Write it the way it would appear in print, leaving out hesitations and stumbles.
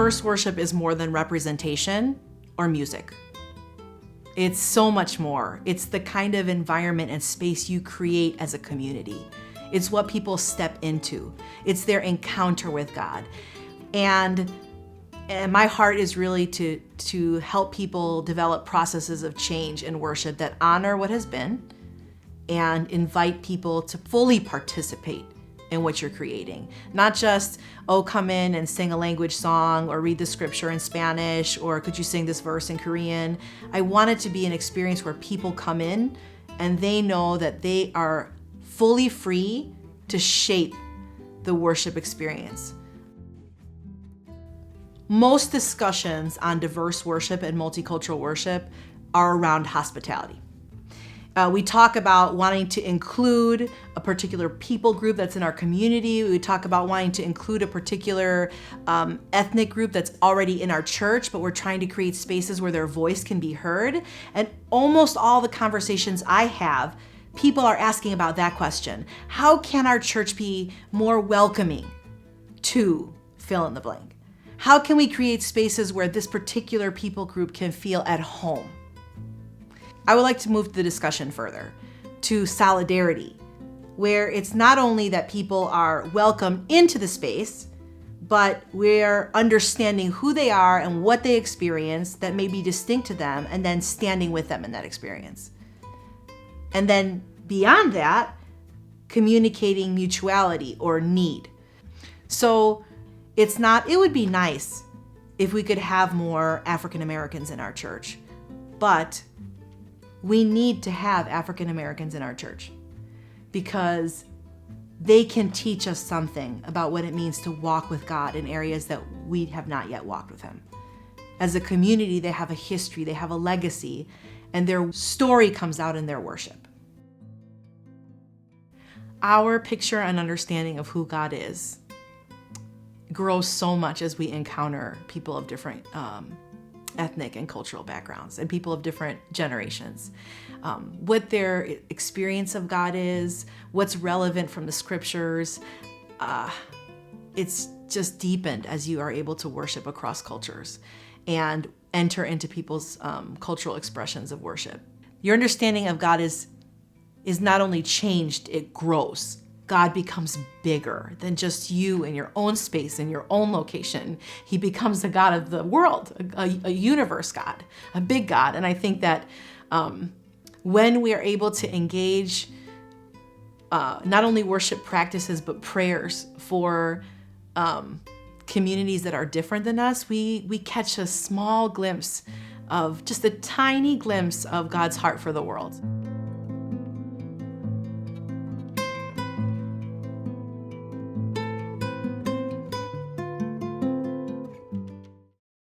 diverse worship is more than representation or music. It's so much more. It's the kind of environment and space you create as a community. It's what people step into. It's their encounter with God. And my heart is really to help people develop processes of change in worship that honor what has been and invite people to fully participate in what you're creating. Not just, oh, come in and sing a language song or read the scripture in Spanish, or could you sing this verse in Korean? I want it to be an experience where people come in and they know that they are fully free to shape the worship experience. Most discussions on diverse worship and multicultural worship are around hospitality. We talk about wanting to include a particular people group that's in our community. We talk about wanting to include a particular ethnic group that's already in our church, but we're trying to create spaces where their voice can be heard. And almost all the conversations I have, people are asking about that question. How can our church be more welcoming to fill in the blank? How can we create spaces where this particular people group can feel at home? I would like to move the discussion further to solidarity, where it's not only that people are welcomed into the space, but we're understanding who they are and what they experience that may be distinct to them, and then standing with them in that experience. And then beyond that, communicating mutuality or need. So it would be nice if we could have more African Americans in our church, but we need to have African Americans in our church because they can teach us something about what it means to walk with God in areas that we have not yet walked with Him. As a community, they have a history, they have a legacy, and their story comes out in their worship. Our picture and understanding of who God is grows so much as we encounter people of different ethnic and cultural backgrounds and people of different generations. What their experience of God is, what's relevant from the scriptures, it's just deepened as you are able to worship across cultures and enter into people's cultural expressions of worship. Your understanding of God is not only changed, it grows. God becomes bigger than just you in your own space, in your own location. He becomes the God of the world, a universe God, a big God. And I think that when we are able to engage not only worship practices, but prayers for communities that are different than us, we catch a small glimpse of, just a tiny glimpse of God's heart for the world.